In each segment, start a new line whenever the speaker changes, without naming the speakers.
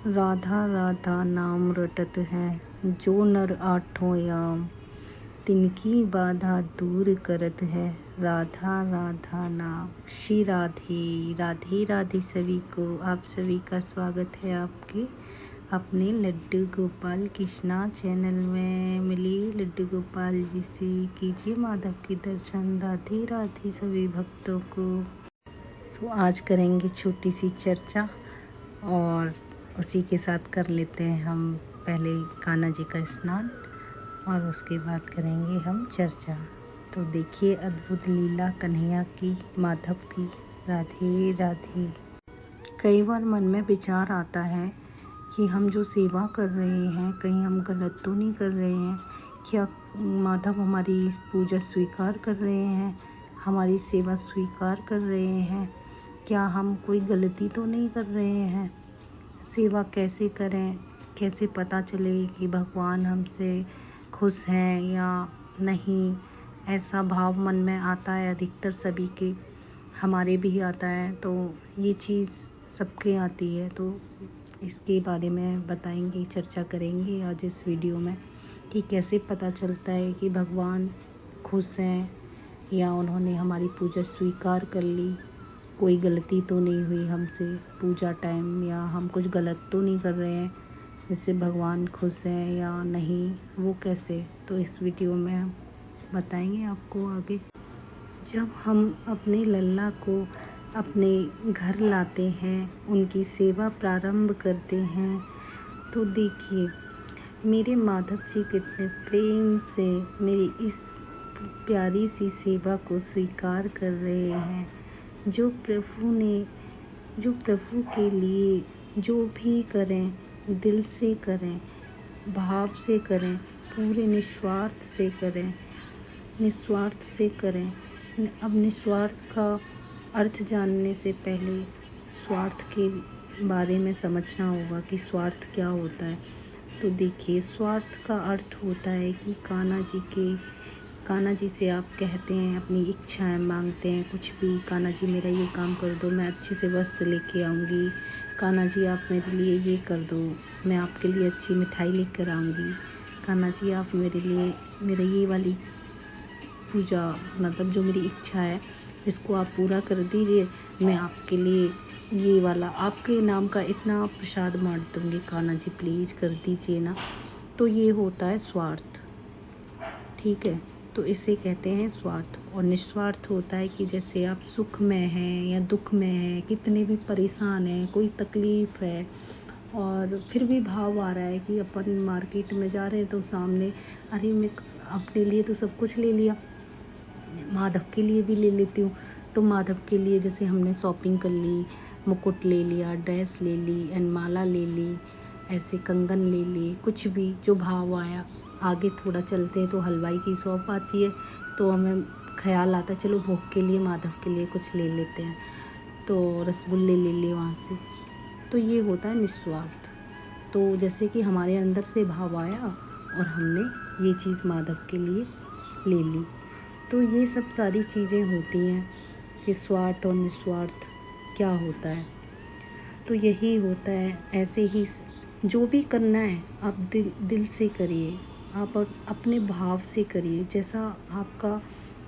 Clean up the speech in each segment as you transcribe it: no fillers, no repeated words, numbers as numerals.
राधा राधा नाम रटत है जो नर आठों याम, तिनकी बाधा दूर करत है राधा राधा नाम। श्री राधे राधे राधे सभी को। आप सभी का स्वागत है आपके अपने लड्डू गोपाल कृष्णा चैनल में। मिलिए लड्डू गोपाल जी से, कीजिए माधव के दर्शन। राधे राधे सभी भक्तों को। तो आज करेंगे छोटी सी चर्चा और उसी के साथ कर लेते हैं हम पहले कान्हा जी का स्नान और उसके बाद करेंगे हम चर्चा। तो देखिए अद्भुत लीला कन्हैया की, माधव की। राधे राधे। कई बार मन में विचार आता है कि हम जो सेवा कर रहे हैं कहीं हम गलत तो नहीं कर रहे हैं, क्या माधव हमारी पूजा स्वीकार कर रहे हैं, हमारी सेवा स्वीकार कर रहे हैं, क्या हम कोई गलती तो नहीं कर रहे हैं। सेवा कैसे करें, कैसे पता चले कि भगवान हमसे खुश हैं या नहीं। ऐसा भाव मन में आता है अधिकतर सभी के, हमारे भी आता है। तो ये चीज़ सबके आती है, तो इसके बारे में बताएंगे, चर्चा करेंगे आज इस वीडियो में कि कैसे पता चलता है कि भगवान खुश हैं या उन्होंने हमारी पूजा स्वीकार कर ली, कोई गलती तो नहीं हुई हमसे पूजा टाइम, या हम कुछ गलत तो नहीं कर रहे हैं जिससे भगवान खुश हैं या नहीं, वो कैसे। तो इस वीडियो में हम बताएंगे आपको आगे। जब हम अपने लल्ला को अपने घर लाते हैं, उनकी सेवा प्रारंभ करते हैं, तो देखिए मेरे माधव जी कितने प्रेम से मेरी इस प्यारी सी सेवा को स्वीकार कर रहे हैं। जो प्रभु के लिए जो भी करें दिल से करें, भाव से करें, पूरे निस्वार्थ से करें, निस्वार्थ से करें। अब निस्वार्थ का अर्थ जानने से पहले स्वार्थ के बारे में समझना होगा कि स्वार्थ क्या होता है। तो देखिए स्वार्थ का अर्थ होता है कि कान्हा जी से आप कहते हैं, अपनी इच्छाएं मांगते हैं, कुछ भी। कान्हा जी मेरा ये काम कर दो, मैं अच्छे से वस्त्र लेके आऊँगी। कान्हा जी आप मेरे लिए ये कर दो, मैं आपके लिए अच्छी मिठाई लेकर आऊँगी। कान्हा जी आप मेरे लिए मेरा ये वाली पूजा, मतलब जो मेरी इच्छा है इसको आप पूरा कर दीजिए, मैं आपके लिए ये वाला आपके नाम का इतना प्रसाद बांट दूँगी, कान्हा जी प्लीज़ कर दीजिए ना। तो ये होता है स्वार्थ, ठीक है। तो इसे कहते हैं स्वार्थ। और निस्वार्थ होता है कि जैसे आप सुख में हैं या दुख में हैं, कितने भी परेशान हैं, कोई तकलीफ़ है और फिर भी भाव आ रहा है कि अपन मार्केट में जा रहे हैं तो सामने, अरे मैं अपने लिए तो सब कुछ ले लिया, माधव के लिए भी ले लेती हूँ। तो माधव के लिए जैसे हमने शॉपिंग कर ली, मुकुट ले लिया, ड्रेस ले ली, एंड माला ले ली, ऐसे कंगन ले ली, कुछ भी जो भाव आया। आगे थोड़ा चलते हैं तो हलवाई की शॉप आती है, तो हमें ख्याल आता है चलो भोग के लिए माधव के लिए कुछ ले लेते हैं, तो रसगुल्ले ले लिए वहाँ से। तो ये होता है निस्वार्थ। तो जैसे कि हमारे अंदर से भाव आया और हमने ये चीज़ माधव के लिए ले ली। तो ये सब सारी चीज़ें होती हैं कि स्वार्थ और निस्वार्थ क्या होता है। तो यही होता है। ऐसे ही जो भी करना है आप दिल से करिए, आप अपने भाव से करिए। जैसा आपका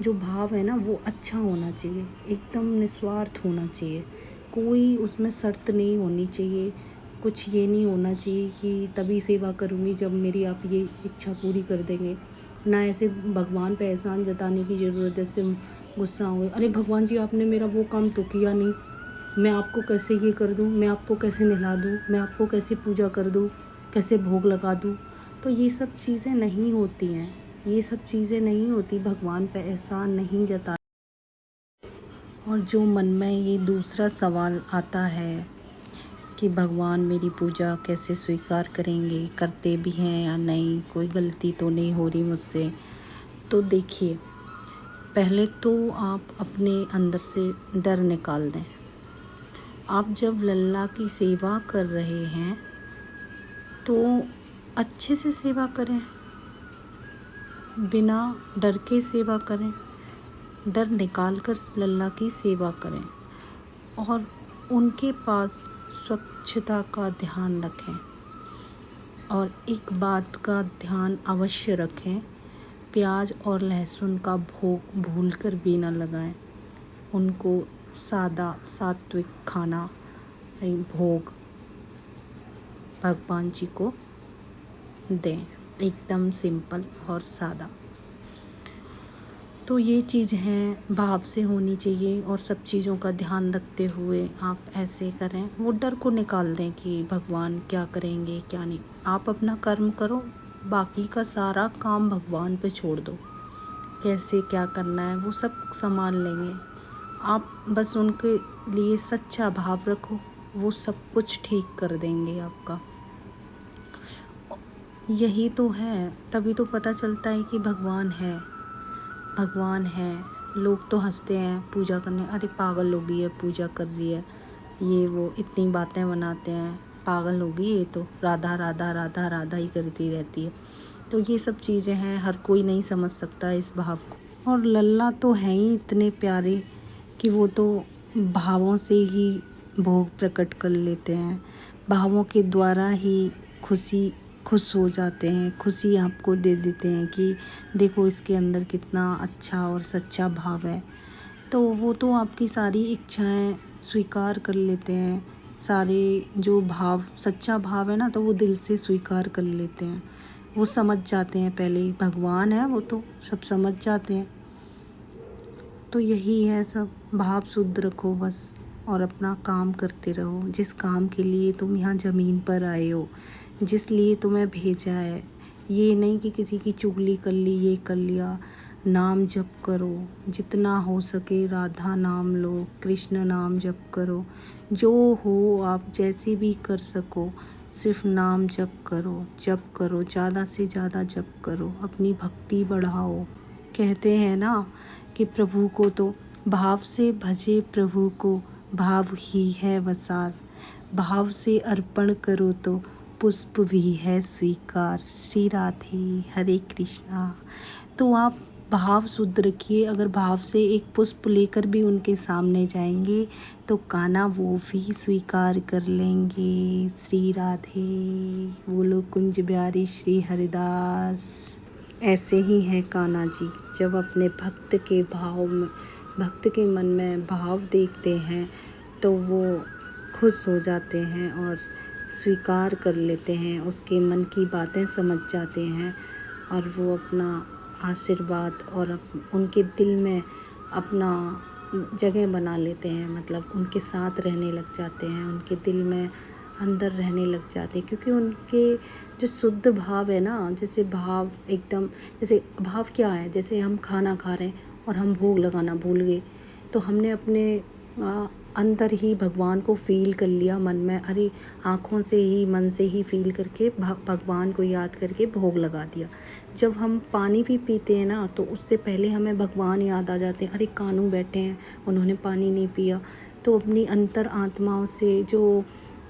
जो भाव है ना वो अच्छा होना चाहिए, एकदम निस्वार्थ होना चाहिए, कोई उसमें शर्त नहीं होनी चाहिए। कुछ ये नहीं होना चाहिए कि तभी सेवा करूँगी जब मेरी आप ये इच्छा पूरी कर देंगे। ना ऐसे भगवान पे एहसान जताने की ज़रूरत है, जैसे गुस्सा हो, अरे भगवान जी आपने मेरा वो काम तो किया नहीं, मैं आपको कैसे ये कर दूँ, मैं आपको कैसे नहला दूँ, मैं आपको कैसे पूजा कर दूँ, कैसे भोग लगा दूँ। तो ये सब चीज़ें नहीं होती हैं, ये सब चीज़ें नहीं होती, भगवान पे एहसान नहीं जता। और जो मन में ये दूसरा सवाल आता है कि भगवान मेरी पूजा कैसे स्वीकार करेंगे, करते भी हैं या नहीं, कोई गलती तो नहीं हो रही मुझसे। तो देखिए पहले तो आप अपने अंदर से डर निकाल दें। आप जब लल्ला की सेवा कर रहे हैं तो अच्छे से सेवा करें, बिना डर के सेवा करें, डर निकाल कर लल्ला की सेवा करें और उनके पास स्वच्छता का ध्यान रखें। और एक बात का ध्यान अवश्य रखें, प्याज और लहसुन का भोग भूलकर भी न लगाएं। उनको सादा सात्विक खाना भोग भगवान जी को दें, एकदम सिंपल और सादा। तो ये चीज़ हैं भाव से होनी चाहिए और सब चीज़ों का ध्यान रखते हुए आप ऐसे करें। वो डर को निकाल दें कि भगवान क्या करेंगे क्या नहीं। आप अपना कर्म करो, बाकी का सारा काम भगवान पे छोड़ दो। कैसे क्या करना है वो सब संभाल लेंगे। आप बस उनके लिए सच्चा भाव रखो, वो सब कुछ ठीक कर देंगे आपका। यही तो है, तभी तो पता चलता है कि भगवान है। भगवान है। लोग तो हंसते हैं पूजा करने, अरे पागल हो गई है, पूजा कर रही है, ये वो इतनी बातें बनाते हैं, पागल हो गई ये तो, राधा राधा राधा राधा ही करती रहती है। तो ये सब चीज़ें हैं, हर कोई नहीं समझ सकता इस भाव को। और लल्ला तो हैं ही इतने प्यारे कि वो तो भावों से ही भोग प्रकट कर लेते हैं, भावों के द्वारा ही खुश हो जाते हैं, खुशी आपको दे देते हैं कि देखो इसके अंदर कितना अच्छा और सच्चा भाव है। तो वो तो आपकी सारी इच्छाएं स्वीकार कर लेते हैं, सारे जो भाव सच्चा भाव है ना, तो वो दिल से स्वीकार कर लेते हैं। वो समझ जाते हैं, पहले ही भगवान है, वो तो सब समझ जाते हैं। तो यही है सब, भाव शुद्ध रखो बस और अपना काम करते रहो। जिस काम के लिए तुम यहाँ ज़मीन पर आए हो, जिस लिए तुम्हें भेजा है, ये नहीं कि किसी की चुगली कर ली, ये कर लिया। नाम जप करो, जितना हो सके राधा नाम लो, कृष्ण नाम जप करो, जो हो आप जैसे भी कर सको, सिर्फ नाम जप करो, ज़्यादा से ज़्यादा जप करो, अपनी भक्ति बढ़ाओ। कहते हैं ना कि प्रभु को तो भाव से भजे, प्रभु को भाव ही है वसार, भाव से अर्पण करो तो पुष्प भी है स्वीकार। श्री राधे, हरे कृष्णा। तो आप भाव शुद्ध रखिए। अगर भाव से एक पुष्प लेकर भी उनके सामने जाएंगे तो कान्हा वो भी स्वीकार कर लेंगे। श्री राधे, बोलो कुंज बिहारी श्री हरिदास। ऐसे ही हैं कान्हा जी, जब अपने भक्त के मन में भाव देखते हैं तो वो खुश हो जाते हैं और स्वीकार कर लेते हैं, उसके मन की बातें समझ जाते हैं और वो अपना आशीर्वाद और उनके दिल में अपना जगह बना लेते हैं, मतलब उनके साथ रहने लग जाते हैं, उनके दिल में अंदर रहने लग जाते हैं। क्योंकि उनके जो शुद्ध भाव है ना, जैसे भाव एकदम, जैसे भाव क्या है, जैसे हम खाना खा रहे हैं और हम भोग लगाना भूल गए, तो हमने अपने अंदर ही भगवान को फील कर लिया मन में, अरे आँखों से ही मन से ही फील करके भगवान को याद करके भोग लगा दिया। जब हम पानी भी पीते हैं ना, तो उससे पहले हमें भगवान याद आ जाते हैं, अरे कान्हू बैठे हैं, उन्होंने पानी नहीं पिया। तो अपनी अंतर आत्माओं से, जो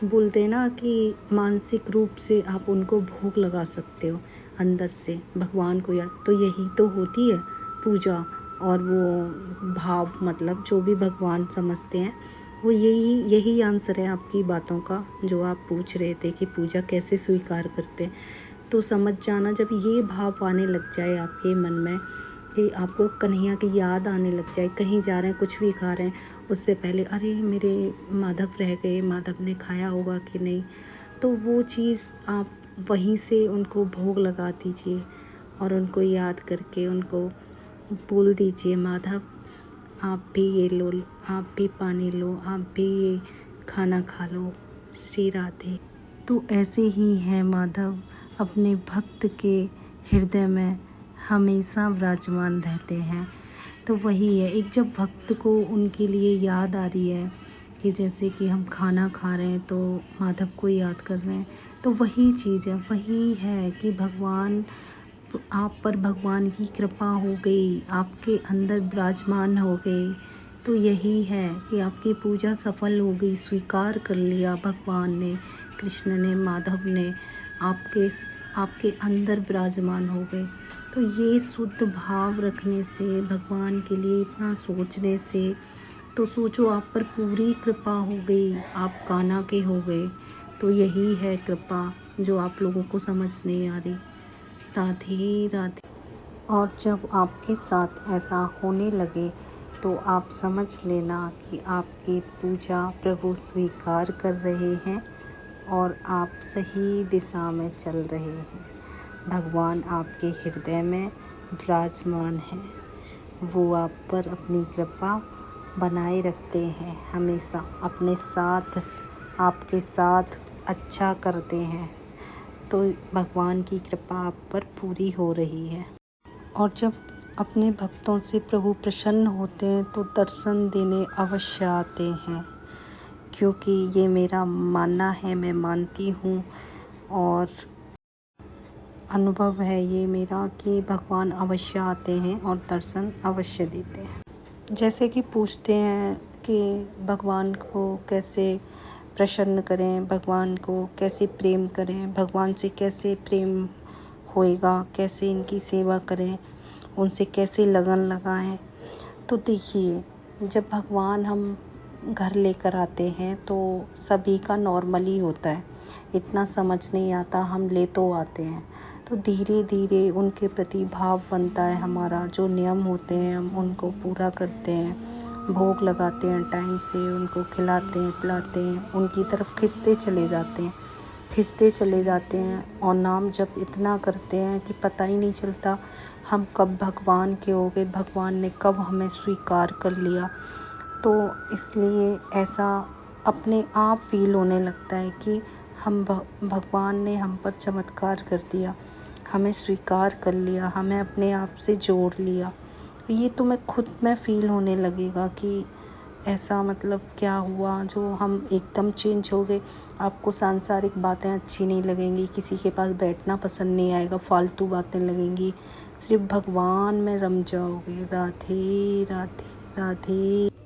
बोलते हैं ना कि मानसिक रूप से आप उनको भोग लगा सकते हो, अंदर से भगवान को याद। तो यही तो होती है पूजा और वो भाव, मतलब जो भी भगवान समझते हैं वो यही आंसर है आपकी बातों का, जो आप पूछ रहे थे कि पूजा कैसे स्वीकार करते हैं। तो समझ जाना, जब ये भाव आने लग जाए आपके मन में कि आपको कन्हैया की याद आने लग जाए, कहीं जा रहे हैं कुछ भी खा रहे हैं, उससे पहले अरे मेरे माधव रह गए, माधव ने खाया होगा कि नहीं, तो वो चीज़ आप वहीं से उनको भोग लगा दीजिए और उनको याद करके उनको बोल दीजिए, माधव आप भी ये लो, आप भी पानी लो, आप भी ये खाना खा लो। श्री राधे। तो ऐसे ही है माधव, अपने भक्त के हृदय में हमेशा विराजमान रहते हैं। तो वही है, एक जब भक्त को उनके लिए याद आ रही है कि जैसे कि हम खाना खा रहे हैं तो माधव को याद कर रहे हैं, तो वही चीज़ है, वही है कि भगवान, आप पर भगवान की कृपा हो गई, आपके अंदर विराजमान हो गए। तो यही है कि आपकी पूजा सफल हो गई, स्वीकार कर लिया भगवान ने, कृष्ण ने, माधव ने, आपके अंदर विराजमान हो गए। तो ये शुद्ध भाव रखने से, भगवान के लिए इतना सोचने से, तो सोचो आप पर पूरी कृपा हो गई, आप कान्हा के हो गए। तो यही है कृपा जो आप लोगों को समझ नहीं आ रही। राधे राधे। और जब आपके साथ ऐसा होने लगे तो आप समझ लेना कि आपकी पूजा प्रभु स्वीकार कर रहे हैं और आप सही दिशा में चल रहे हैं। भगवान आपके हृदय में विराजमान है। वो आप पर अपनी कृपा बनाए रखते हैं, हमेशा अपने साथ, आपके साथ अच्छा करते हैं। तो भगवान की कृपा आप पर पूरी हो रही है। और जब अपने भक्तों से प्रभु प्रसन्न होते हैं तो दर्शन देने अवश्य आते हैं, क्योंकि ये मेरा मानना है, मैं मानती हूँ और अनुभव है ये मेरा कि भगवान अवश्य आते हैं और दर्शन अवश्य देते हैं। जैसे कि पूछते हैं कि भगवान को कैसे प्रसन्न करें, भगवान को कैसे प्रेम करें, भगवान से कैसे प्रेम होएगा, कैसे इनकी सेवा करें, उनसे कैसे लगन लगाएं। तो देखिए, जब भगवान हम घर लेकर आते हैं तो सभी का नॉर्मली होता है, इतना समझ नहीं आता, हम ले तो आते हैं। तो धीरे धीरे उनके प्रति भाव बनता है हमारा, जो नियम होते हैं हम उनको पूरा करते हैं, भोग लगाते हैं टाइम से, उनको खिलाते हैं पिलाते हैं, उनकी तरफ खिंचते चले जाते हैं और नाम जप इतना करते हैं कि पता ही नहीं चलता हम कब भगवान के हो गए, भगवान ने कब हमें स्वीकार कर लिया। तो इसलिए ऐसा अपने आप फील होने लगता है कि हम भगवान ने हम पर चमत्कार कर दिया, हमें स्वीकार कर लिया, हमें अपने आप से जोड़ लिया। ये तो मैं खुद में फील होने लगेगा कि ऐसा मतलब क्या हुआ जो हम एकदम चेंज हो गए। आपको सांसारिक बातें अच्छी नहीं लगेंगी, किसी के पास बैठना पसंद नहीं आएगा, फालतू बातें लगेंगी, सिर्फ भगवान में रम जाओगे। राधे राधे राधे।